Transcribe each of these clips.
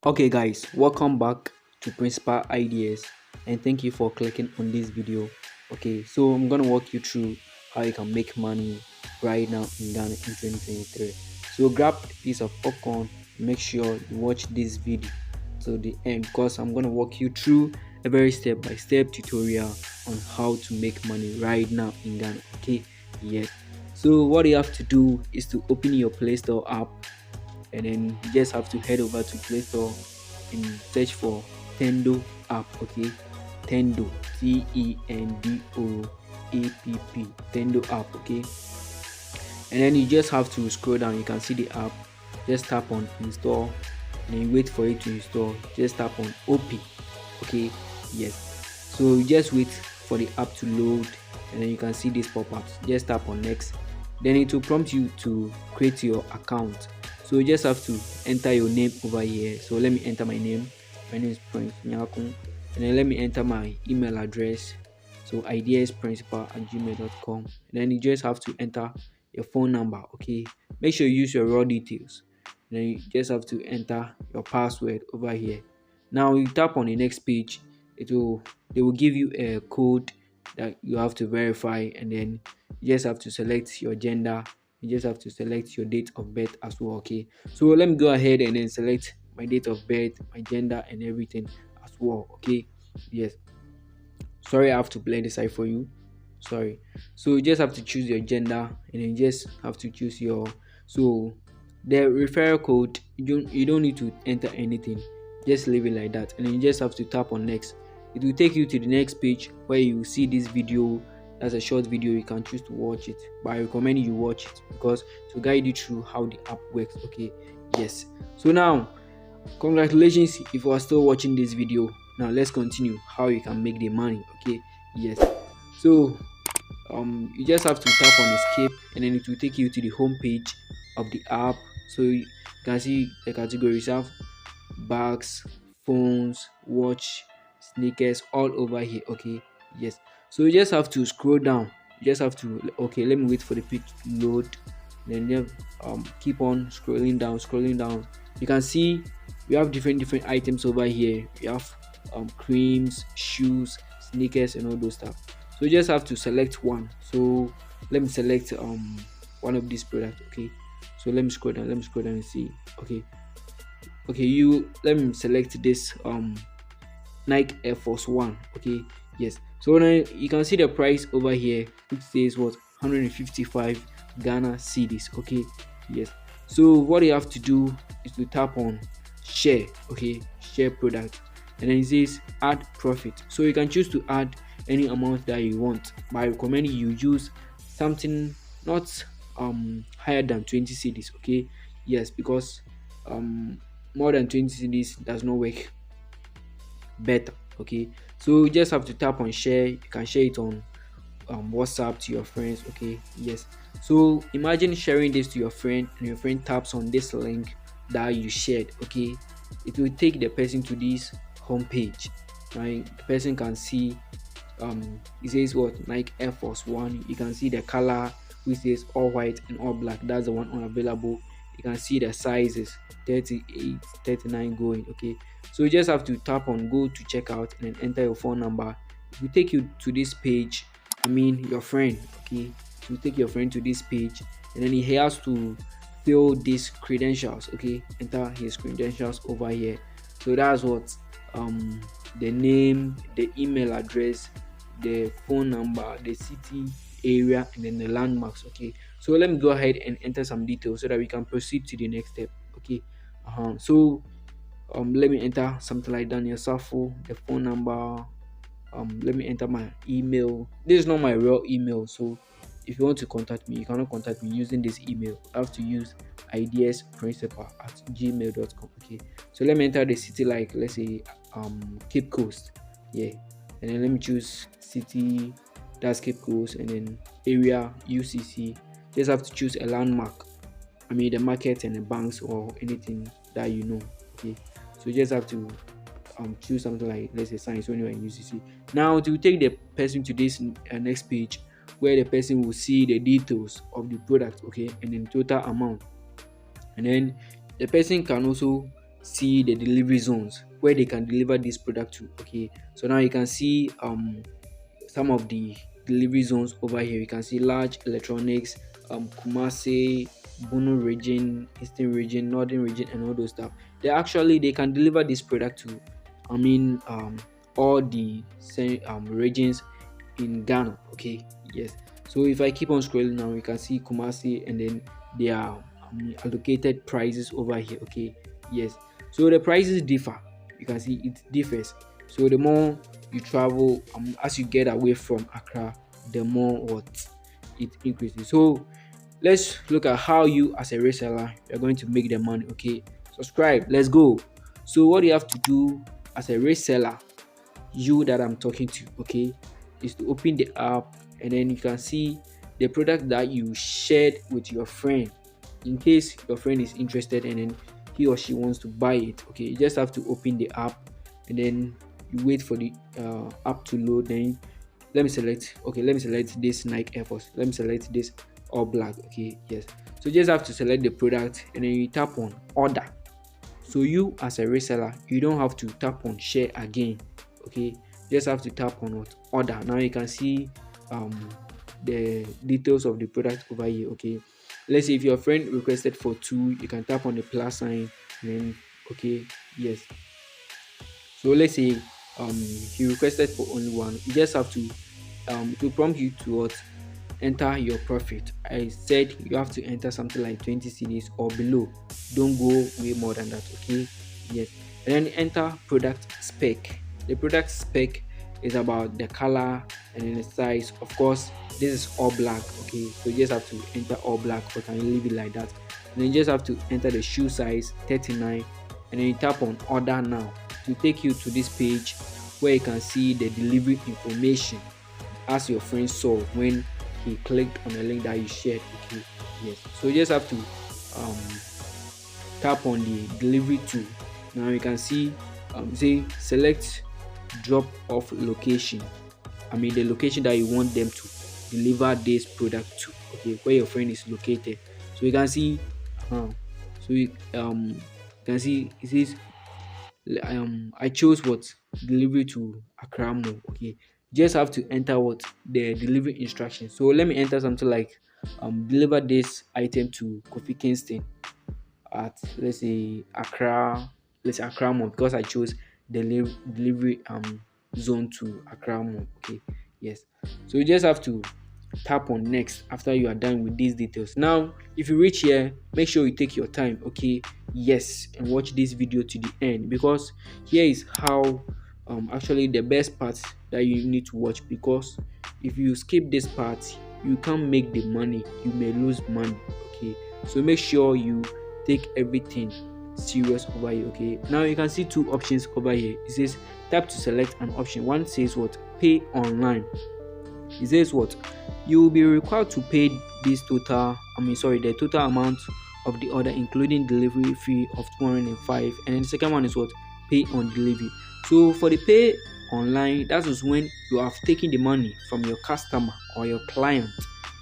Okay guys, welcome back to Principal Ideas and thank you for clicking on this video. Okay, so I'm gonna walk you through how you can make money right now in Ghana in 2023. So grab a piece of popcorn, make sure you watch this video to the end because I'm gonna walk you through a very step-by-step tutorial on how to make money right now in Ghana. Okay, yes. So what you have to do is to open your Play Store app and then you just have to head over to Play Store and search for Tendo app. Okay, Tendo, Tendoapp, Tendo app. Okay, and then you just have to scroll down. You can see the app. Just tap on install and then you wait for it to install. Just tap on OP. Okay, yes. So you just wait for the app to load and then you can see these pop-ups. Just tap on next, then it will prompt you to create your account. So you just have to enter your name over here. So let me enter my name. My name is Prince Nyakun, and then let me enter my email address. So ideasprincipal@gmail.com, and then you just have to enter your phone number. Okay, make sure you use your raw details, and then you just have to enter your password over here. Now you tap on the next page, they will give you a code that you have to verify, and then you just have to select your gender. You just have to select your date of birth as well. Okay, so let me go ahead and then select my date of birth, my gender, and everything as well. Okay, yes. Sorry, I have to play this side for you. Sorry. So you just have to choose your gender, and then you just have to choose your so the referral code. You don't need to enter anything. Just leave it like that, and then you just have to tap on next. It will take you to the next page where you will see this video. That's a short video. You can choose to watch it, but I recommend you watch it because to guide you through how the app works. Okay, yes. So now, congratulations if you are still watching this video. Now let's continue how you can make the money. Okay, yes. So you just have to tap on escape and then it will take you to the home page of the app. So you can see the categories have bags, phones, watch, sneakers, all over here. Okay, yes. So you just have to scroll down. You just have to, okay, let me wait for the page to load. Then keep on scrolling down. You can see we have different items over here. We have creams, shoes, sneakers, and all those stuff. So you just have to select one. So let me select one of these products. Okay, so let me scroll down and see. Okay, you let me select this Nike Air Force One. Okay, yes. So now you can see the price over here, which says what 155 Ghana cedis. Okay, yes. So what you have to do is to tap on share. Okay, share product, and then it says add profit. So you can choose to add any amount that you want, but I recommend you use something not higher than 20 cedis. Okay, yes, because more than 20 cedis does not work better. Okay, so you just have to tap on share. You can share it on WhatsApp to your friends. Okay, yes. So imagine sharing this to your friend and your friend taps on this link that you shared. Okay, it will take the person to this home page, right? The person can see it says what Nike Air Force One. You can see the color, which says all white and all black. That's the one unavailable. You can see the sizes 38, 39 going. Okay, so you just have to tap on go to checkout and then enter your phone number. It will take you to this page. I mean your friend. Okay, it will take your friend to this page, and then he has to fill these credentials. Okay, enter his credentials over here. So that's what the name, the email address, the phone number, the city, area, and then the landmarks. Okay, so let me go ahead and enter some details so that we can proceed to the next step. Okay, so let me enter something like Daniel Safo, the phone number. Let me enter my email. This is not my real email, so if you want to contact me, you cannot contact me using this email. I have to use ideasprincipal@gmail.com. Okay, so let me enter the city, like let's say Cape Coast. Yeah, and then let me choose city, that's Cape Coast, and then area UCC. Just have to choose a landmark. I mean the market and the banks or anything that you know. Okay, so you just have to choose something like let's say science when you're in UCC. Now to take the person to this next page where the person will see the details of the product. Okay, and then total amount, and then the person can also see the delivery zones where they can deliver this product to. Okay, so now you can see some of the delivery zones over here. You can see large electronics, Kumasi, Bono region, Eastern region, Northern region, and all those stuff. They can deliver this product to, I mean, all the regions in Ghana. Okay, yes. So if I keep on scrolling now, you can see Kumasi, and then there are allocated prices over here. Okay, yes. So the prices differ. You can see it differs. So the more you travel, as you get away from Accra, the more what it increases. So let's look at how you as a reseller you're going to make the money. Okay, subscribe. Let's go. So what you have to do as a reseller, you that I'm talking to, okay, is to open the app, and then you can see the product that you shared with your friend. In case your friend is interested and then he or she wants to buy it, okay, you just have to open the app, and then you wait for the app to load. Then let me select this Nike Air Force. Let me select this all black. Okay, yes. So you just have to select the product, and then you tap on order. So you as a reseller, you don't have to tap on share again. Okay, you just have to tap on what order. Now you can see um the details of the product over here. Okay, let's say if your friend requested for two, you can tap on the plus sign, and then okay, yes. So let's say he requested for only one, you just have to it will prompt you to what enter your profit. I said you have to enter something like 20 CDs or below. Don't go way more than that. Okay, yes. And then enter product spec. The product spec is about the color and then the size. Of course, this is all black. Okay, so you just have to enter all black, or can you leave it like that? And then you just have to enter the shoe size 39, and then you tap on order now to take you to this page where you can see the delivery information as your friend saw when he clicked on the link that you shared. Okay, yes. So you just have to um, tap on the delivery tool. Now you can see say select drop off location. I mean the location that you want them to deliver this product to. Okay, where your friend is located. So you can see so you can see it says I chose what delivery to Accra Mall. Okay, just have to enter what the delivery instructions. So let me enter something like deliver this item to Kofi Kingston at, let's say, Accra, let's say Accra Mall, because I chose the delivery zone to Accra Mall. Okay, yes. So you just have to tap on next after you are done with these details. Now if you reach here, make sure you take your time. Okay, yes, and watch this video to the end, because here is how actually the best part that you need to watch, because if you skip this part, you can't make the money, you may lose money. Okay, so make sure you take everything serious over here. Okay, now you can see two options over here. It says tap to select an option. One says what pay online. It says what you will be required to pay the total amount of the order, including delivery fee of 205. And then the second one is what pay on delivery. So for the pay online, that is when you have taken the money from your customer or your client,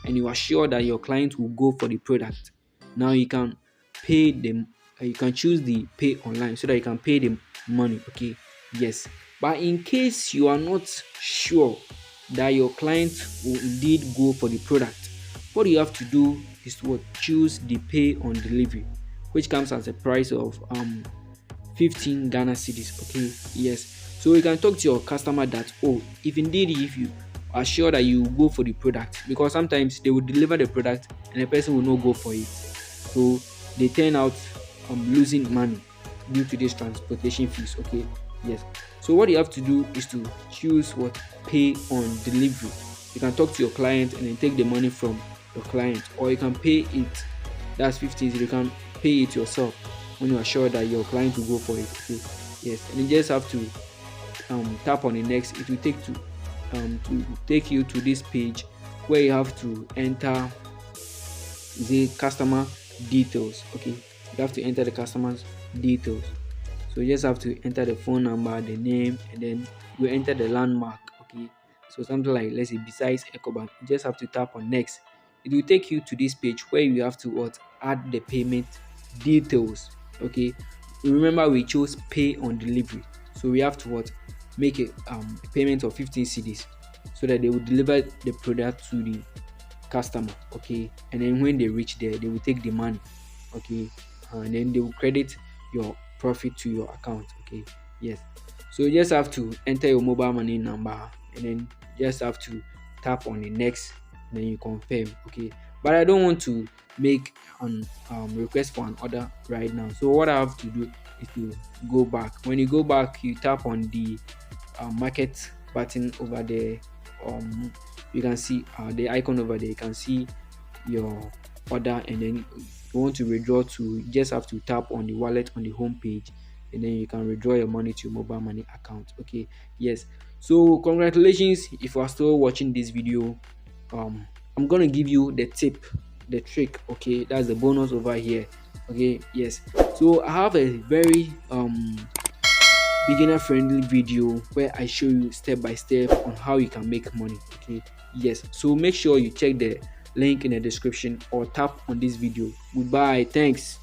and you are sure that your client will go for the product. Now you can pay them, you can choose the pay online so that you can pay them money. Okay, yes. But in case you are not sure that your client will indeed go for the product, what you have to do is to choose the pay on delivery, which comes as a price of 15 Ghana cedis. Okay, yes. So you can talk to your customer that, oh, if you are sure that you go for the product, because sometimes they will deliver the product and the person will not go for it, so they turn out losing money due to these transportation fees. Okay, yes. So what you have to do is to choose what pay on delivery. You can talk to your client and then take the money from your client, or you can pay it. That's 15. You can pay it yourself when you are sure that your client will go for it. Okay, yes. And you just have to tap on the next. It will take you to this page where you have to enter the customer details. Okay, you have to enter the customer's details. So you just have to enter the phone number, the name, and then you enter the landmark. Okay, so something like, let's say, besides Ecobank, you just have to tap on next. It will take you to this page where you have to add the payment details. Okay, remember we chose pay on delivery, so we have to what, make a payment of 15 cedis so that they will deliver the product to the customer. Okay, and then when they reach there, they will take the money. Okay, and then they will credit your profit to your account. Okay, yes. So you just have to enter your mobile money number, and then you just have to tap on the next, and then you confirm. Okay, but I don't want to make an request for an order right now. So what I have to do is to go back. When you go back, you tap on the market button over there. You can see the icon over there. You can see your order, and then you want to withdraw to, you just have to tap on the wallet on the home page, and then you can withdraw your money to your mobile money account. Okay, yes. So congratulations if you are still watching this video. I'm gonna give you the tip, the trick. Okay, that's the bonus over here. Okay, yes. So I have a very beginner friendly video where I show you step by step on how you can make money. Okay, yes. So make sure you check the link in the description or tap on this video. Goodbye, thanks.